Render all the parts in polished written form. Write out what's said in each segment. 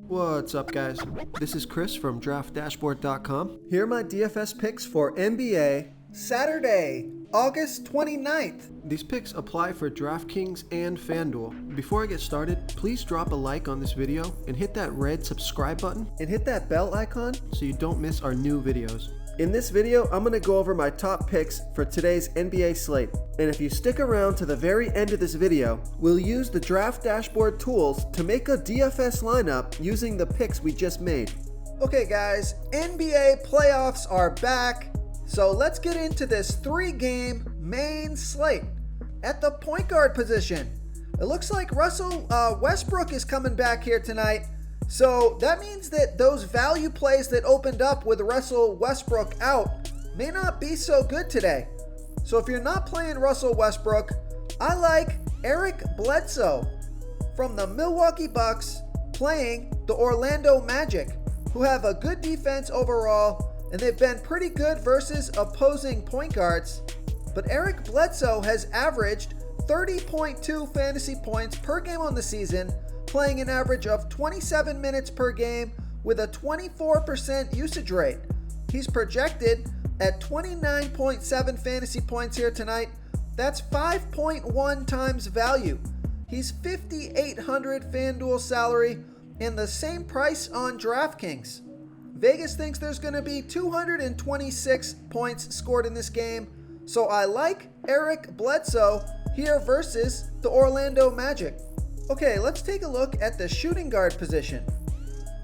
What's up, guys? This is Chris from DraftDashboard.com. Here are my DFS picks for NBA Saturday, August 29th. These picks apply for DraftKings and FanDuel. Before I get started, please drop a like on this video and hit that red subscribe button and hit that bell icon so you don't miss our new videos. In this video, I'm going to go over my top picks for today's NBA slate. And if you stick around to the very end of this video, we'll use the Draft Dashboard tools to make a DFS lineup using the picks we just made. Okay guys, NBA playoffs are back. So let's get into this 3-game main slate. At the point guard position, it looks like Russell Westbrook is coming back here tonight. So that means that those value plays that opened up with Russell Westbrook out may not be so good today. So if you're not playing Russell Westbrook, I like Eric Bledsoe from the Milwaukee Bucks playing the Orlando Magic, who have a good defense overall, and they've been pretty good versus opposing point guards. But Eric Bledsoe has averaged 30.2 fantasy points per game on the season, playing an average of 27 minutes per game with a 24% usage rate. He's projected at 29.7 fantasy points here tonight. That's 5.1 times value. He's $5,800 FanDuel salary and the same price on DraftKings. Vegas thinks there's going to be 226 points scored in this game, so I like Eric Bledsoe here versus the Orlando Magic. Okay, let's take a look at the shooting guard position.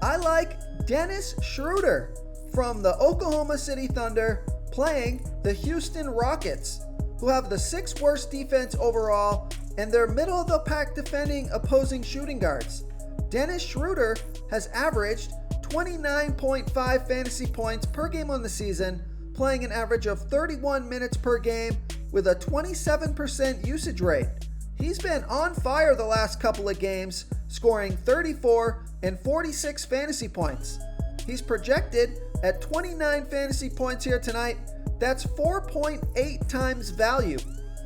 I like Dennis Schroeder from the Oklahoma City Thunder playing the Houston Rockets, who have the 6th worst defense overall, and they're middle of the pack defending opposing shooting guards. Dennis Schroeder has averaged 29.5 fantasy points per game on the season, playing an average of 31 minutes per game with a 27% usage rate. He's been on fire the last couple of games, scoring 34 and 46 fantasy points. He's projected at 29 fantasy points here tonight. That's 4.8 times value.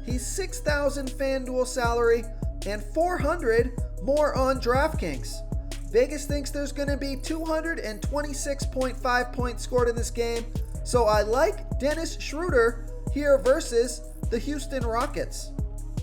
He's $6,000 FanDuel salary and $400 more on DraftKings. Vegas thinks there's going to be 226.5 points scored in this game, so I like Dennis Schroeder here versus the Houston Rockets.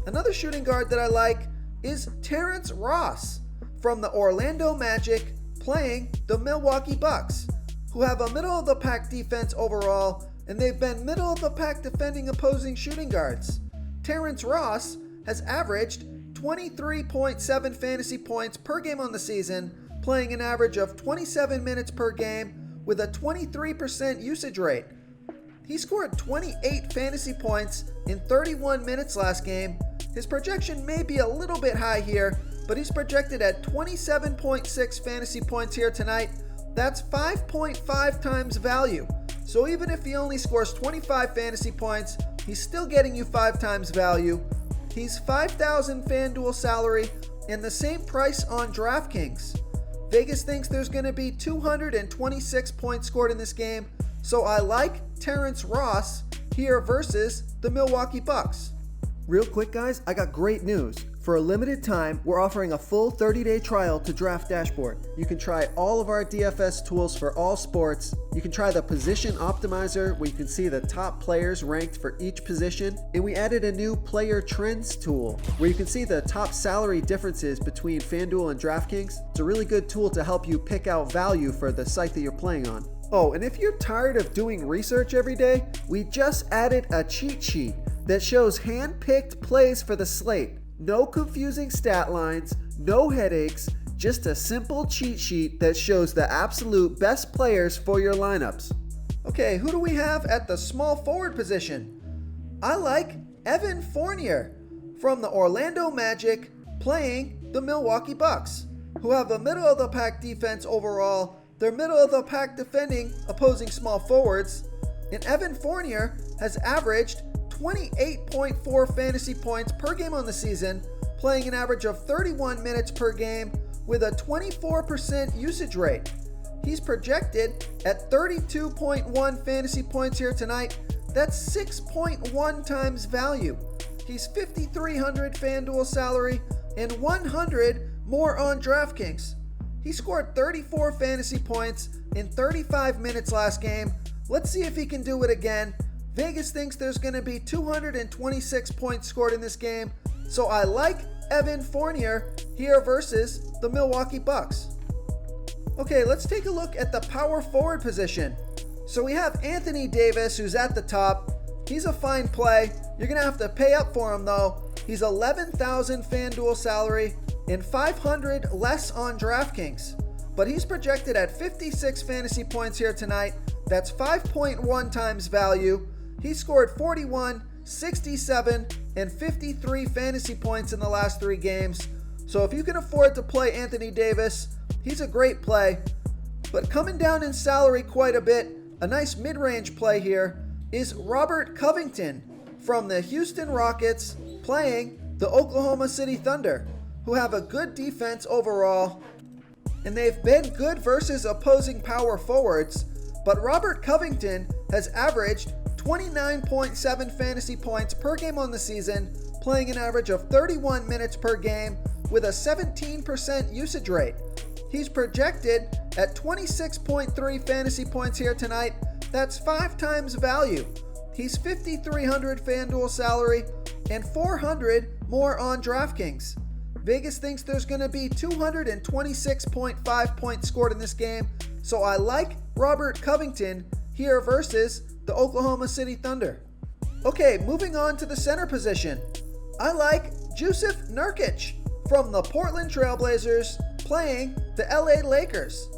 Another shooting guard that I like is Terrence Ross from the Orlando Magic playing the Milwaukee Bucks, who have a middle-of-the-pack defense overall, and they've been middle-of-the-pack defending opposing shooting guards. Terrence Ross has averaged 23.7 fantasy points per game on the season, playing an average of 27 minutes per game with a 23% usage rate. He scored 28 fantasy points in 31 minutes last game. His projection may be a little bit high here, but he's projected at 27.6 fantasy points here tonight. That's 5.5 times value. So even if he only scores 25 fantasy points, he's still getting you 5 times value. He's $5,000 FanDuel salary and the same price on DraftKings. Vegas thinks there's going to be 226 points scored in this game, so I like Terrence Ross here versus the Milwaukee Bucks. Real quick guys, I got great news. For a limited time, we're offering a full 30-day trial to Draft Dashboard. You can try all of our DFS tools for all sports. You can try the Position Optimizer, where you can see the top players ranked for each position. And we added a new Player Trends tool, where you can see the top salary differences between FanDuel and DraftKings. It's a really good tool to help you pick out value for the site that you're playing on. Oh, and if you're tired of doing research every day, we just added a cheat sheet that shows hand-picked plays for the slate. No confusing stat lines, no headaches, just a simple cheat sheet that shows the absolute best players for your lineups. Okay, who do we have at the small forward position? I like Evan Fournier from the Orlando Magic playing the Milwaukee Bucks, who have a middle-of-the-pack defense overall. They're middle-of-the-pack defending opposing small forwards, and Evan Fournier has averaged 28.4 fantasy points per game on the season, playing an average of 31 minutes per game with a 24% usage rate. He's projected at 32.1 fantasy points here tonight. That's 6.1 times value. He's $5,300 FanDuel salary and $100 more on DraftKings. He scored 34 fantasy points in 35 minutes last game. Let's see if he can do it again. Vegas thinks there's going to be 226 points scored in this game, so I like Evan Fournier here versus the Milwaukee Bucks. Okay, let's take a look at the power forward position. So we have Anthony Davis, who's at the top. He's a fine play. You're going to have to pay up for him, though. He's $11,000 FanDuel salary and $500 less on DraftKings. But he's projected at 56 fantasy points here tonight. That's 5.1 times value. He scored 41, 67, and 53 fantasy points in the last 3 games. So if you can afford to play Anthony Davis, he's a great play. But coming down in salary quite a bit, a nice mid-range play here is Robert Covington from the Houston Rockets playing the Oklahoma City Thunder, who have a good defense overall, and they've been good versus opposing power forwards, but Robert Covington has averaged 29.7 fantasy points per game on the season, playing an average of 31 minutes per game with a 17% usage rate. He's projected at 26.3 fantasy points here tonight. That's 5 times value. He's $5,300 FanDuel salary and $400 more on DraftKings. Vegas thinks there's going to be 226.5 points scored in this game, so I like Robert Covington here versus the Oklahoma City Thunder. Okay, moving on to the center position. I like Jusuf Nurkic from the Portland Trailblazers playing the LA Lakers,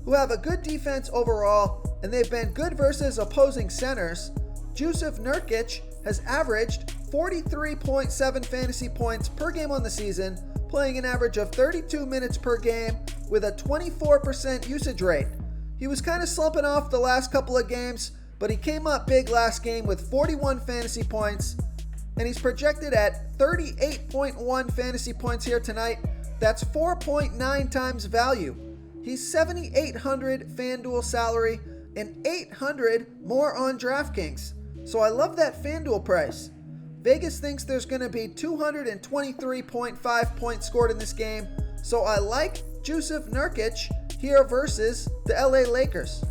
who have a good defense overall, and they've been good versus opposing centers. Jusuf Nurkic has averaged 43.7 fantasy points per game on the season, playing an average of 32 minutes per game with a 24% usage rate. He was kind of slumping off the last couple of games, but he came up big last game with 41 fantasy points, and he's projected at 38.1 fantasy points here tonight. That's 4.9 times value. He's $7,800 FanDuel salary and $800 more on DraftKings. So I love that FanDuel price. Vegas thinks there's going to be 223.5 points scored in this game, so I like Jusuf Nurkic here versus the LA Lakers.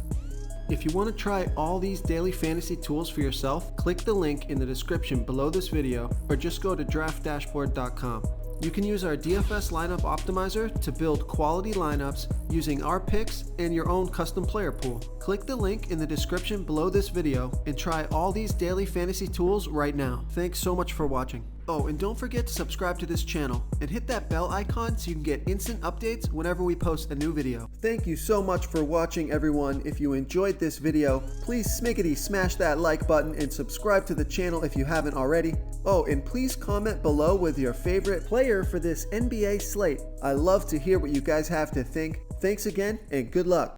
If you want to try all these daily fantasy tools for yourself, click the link in the description below this video or just go to draftdashboard.com. You can use our DFS lineup optimizer to build quality lineups using our picks and your own custom player pool. Click the link in the description below this video and try all these daily fantasy tools right now. Thanks so much for watching. Oh, and don't forget to subscribe to this channel and hit that bell icon so you can get instant updates whenever we post a new video. Thank you so much for watching, everyone. If you enjoyed this video, please smickety smash that like button and subscribe to the channel if you haven't already. Oh, and please comment below with your favorite player for this NBA slate. I love to hear what you guys have to think. Thanks again, and good luck.